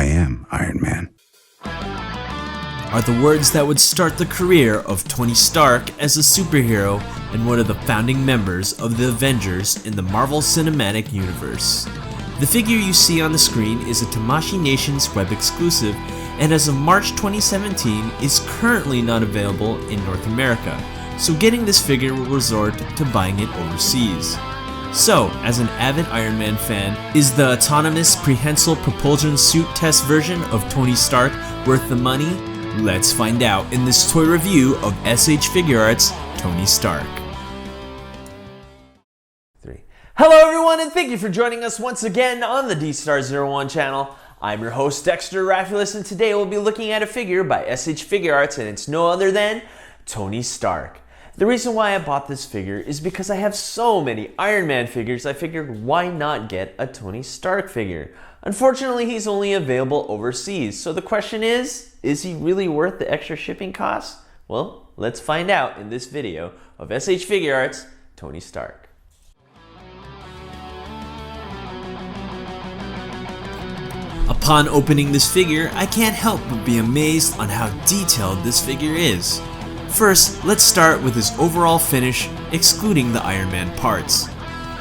I am Iron Man. Are the words that would start the career of Tony Stark as a superhero and one of the founding members of the Avengers in the Marvel Cinematic Universe. The figure you see on the screen is a Tamashii Nations web exclusive, and as of March 2017 is currently not available in North America, so getting this figure will resort to buying it overseas. So, as an avid Iron Man fan, is the autonomous prehensile propulsion suit test version of Tony Stark worth the money? Let's find out in this toy review of SH Figuarts Tony Stark. Hello everyone, and thank you for joining us once again on the D-Star01 channel. I'm your host Dexter Arafiles, and today we'll be looking at a figure by SH Figuarts, and it's no other than Tony Stark. The reason why I bought this figure is because I have so many Iron Man figures, I figured why not get a Tony Stark figure. Unfortunately, he's only available overseas, so the question is he really worth the extra shipping costs? Well, let's find out in this video of SH Figuarts Tony Stark. Upon opening this figure, I can't help but be amazed on how detailed this figure is. First, let's start with his overall finish, excluding the Iron Man parts.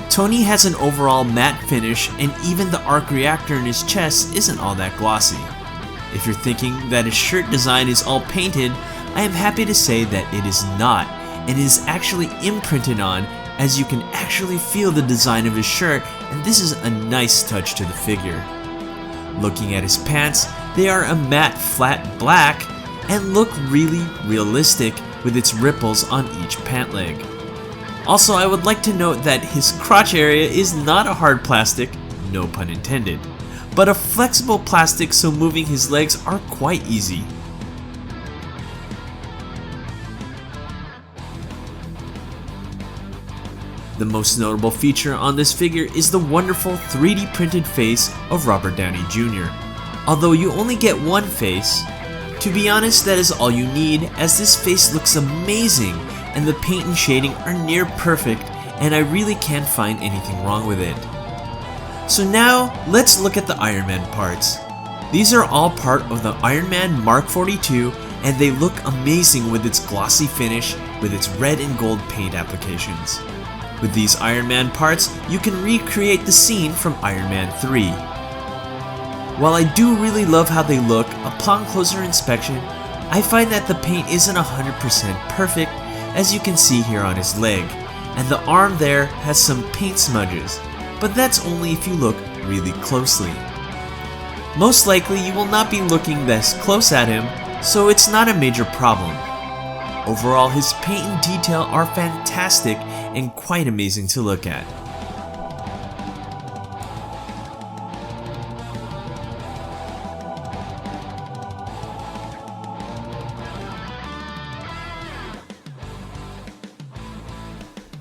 Tony has an overall matte finish, and even the arc reactor in his chest isn't all that glossy. If you're thinking that his shirt design is all painted, I am happy to say that it is not, and it is actually imprinted on, as you can actually feel the design of his shirt, and this is a nice touch to the figure. Looking at his pants, they are a matte flat black and look really realistic with its ripples on each pant leg. Also, I would like to note that his crotch area is not a hard plastic, no pun intended, but a flexible plastic, so moving his legs are quite easy. The most notable feature on this figure is the wonderful 3D printed face of Robert Downey Jr. Although you only get one face, to be honest, that is all you need, as this face looks amazing and the paint and shading are near perfect, and I really can't find anything wrong with it. So now, let's look at the Iron Man parts. These are all part of the Iron Man Mark 42, and they look amazing with its glossy finish with its red and gold paint applications. With these Iron Man parts, you can recreate the scene from Iron Man 3. While I do really love how they look, upon closer inspection, I find that the paint isn't 100% perfect, as you can see here on his leg, and the arm there has some paint smudges, but that's only if you look really closely. Most likely you will not be looking this close at him, so it's not a major problem. Overall, his paint and detail are fantastic and quite amazing to look at.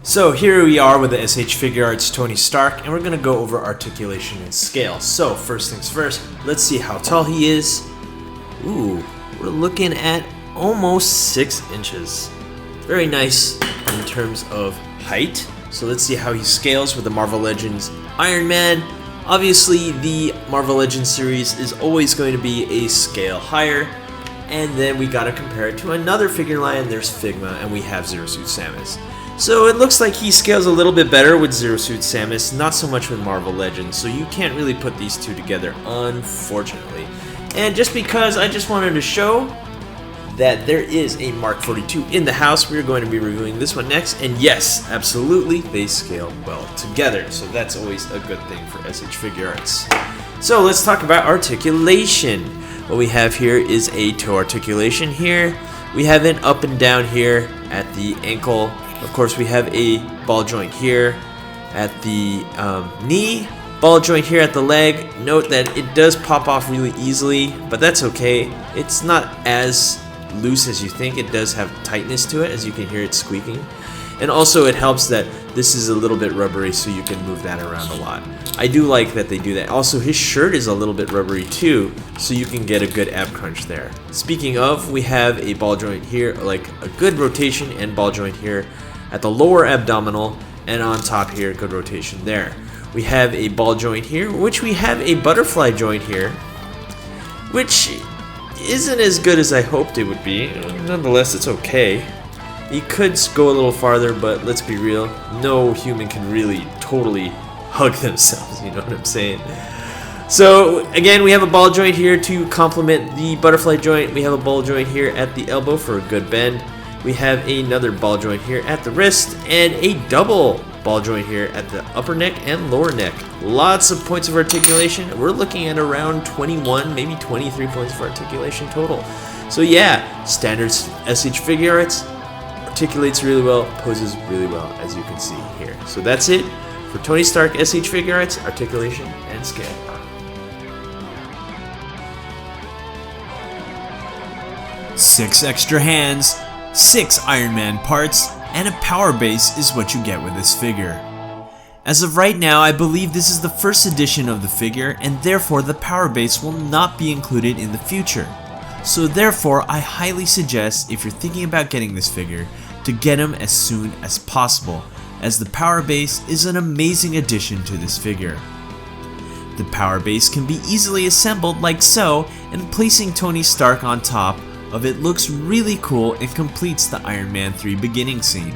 So here we are with the SH Figuarts Tony Stark, and we're going to go over articulation and scale. So first things first, let's see how tall he is. Ooh, we're looking at almost 6 inches. Very nice in terms of height. So let's see how he scales with the Marvel Legends Iron Man. Obviously, the Marvel Legends series is always going to be a scale higher. And then we gotta compare it to another figure line. There's Figma, and we have Zero Suit Samus. So it looks like he scales a little bit better with Zero Suit Samus, not so much with Marvel Legends, so you can't really put these two together, unfortunately. And just because I just wanted to show that there is a Mark 42 in the house, we're going to be reviewing this one next, and yes, absolutely, they scale well together, so that's always a good thing for SH Figuarts. So let's talk about articulation. What we have here is a toe articulation here, we have an up and down here at the ankle. Of course, we have a ball joint here at the knee, ball joint here at the leg. Note that it does pop off really easily, but that's okay. It's not as loose as you think. It does have tightness to it, as you can hear it squeaking. And also it helps that this is a little bit rubbery, so you can move that around a lot. I do like that they do that. Also, his shirt is a little bit rubbery too, so you can get a good ab crunch there. Speaking of, we have a ball joint here, like a good rotation and ball joint here at the lower abdominal, and on top here, good rotation there. We have a ball joint here, which we have a butterfly joint here, which isn't as good as I hoped it would be. Nonetheless, it's okay. You could go a little farther, but let's be real, no human can really totally hug themselves, you know what I'm saying? So again, we have a ball joint here to complement the butterfly joint. We have a ball joint here at the elbow for a good bend. We have another ball joint here at the wrist and a double ball joint here at the upper neck and lower neck. Lots of points of articulation. We're looking at around 21, maybe 23 points of articulation total. So yeah, standard SH Figuarts, articulates really well, poses really well, as you can see here. So that's it for Tony Stark SH Figuarts, articulation and scale. Six extra hands, 6 Iron Man parts, and a power base is what you get with this figure. As of right now, I believe this is the first edition of the figure, and therefore the power base will not be included in the future. So therefore, I highly suggest, if you're thinking about getting this figure, to get him as soon as possible, as the power base is an amazing addition to this figure. The power base can be easily assembled like so, and placing Tony Stark on top of it looks really cool and completes the Iron Man 3 beginning scene.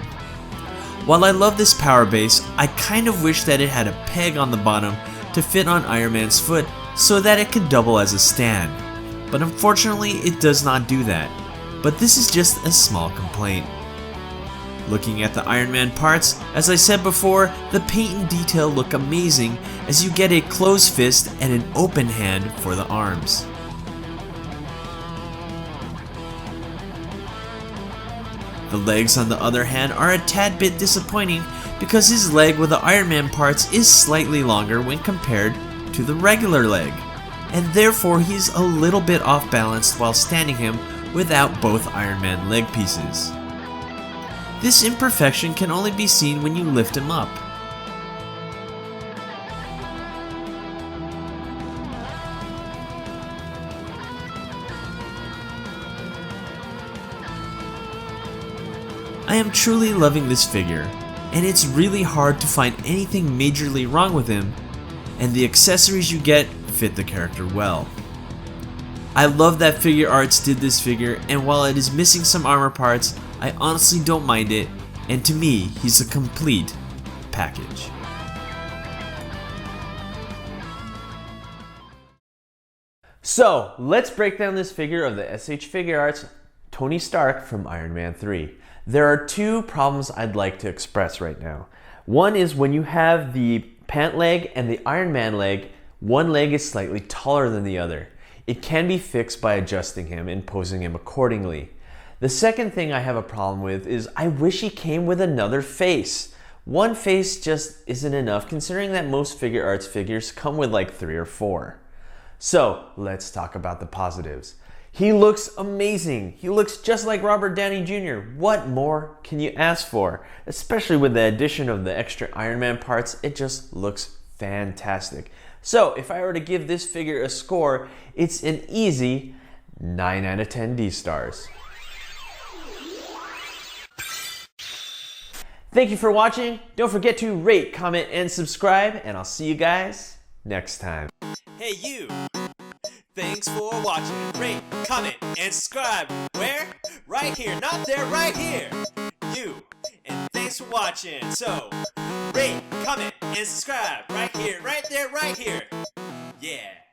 While I love this power base, I kind of wish that it had a peg on the bottom to fit on Iron Man's foot so that it could double as a stand. But unfortunately, it does not do that. But this is just a small complaint. Looking at the Iron Man parts, as I said before, the paint and detail look amazing as you get a closed fist and an open hand for the arms. The legs, on the other hand, are a tad bit disappointing because his leg with the Iron Man parts is slightly longer when compared to the regular leg, and therefore he's a little bit off balance while standing him without both Iron Man leg pieces. This imperfection can only be seen when you lift him up. I am truly loving this figure, and it's really hard to find anything majorly wrong with him, and the accessories you get fit the character well. I love that Figuarts did this figure, and while it is missing some armor parts, I honestly don't mind it, and to me, he's a complete package. So, let's break down this figure of the SH Figuarts Tony Stark from Iron Man 3. There are 2 problems I'd like to express right now. One is when you have the pant leg and the Iron Man leg, one leg is slightly taller than the other. It can be fixed by adjusting him and posing him accordingly. The second thing I have a problem with is I wish he came with another face. One face just isn't enough considering that most Figuarts figures come with like 3 or 4. So let's talk about the positives. He looks amazing. He looks just like Robert Downey Jr. What more can you ask for? Especially with the addition of the extra Iron Man parts, it just looks fantastic. So if I were to give this figure a score, it's an easy 9 out of 10 D-stars. Thank you for watching. Don't forget to rate, comment, and subscribe, and I'll see you guys next time. Hey you! Thanks for watching. Rate, comment, and subscribe. Where? Right here. Not there, right here. You. And thanks for watching. So, rate, comment, and subscribe. Right here, right there, right here. Yeah.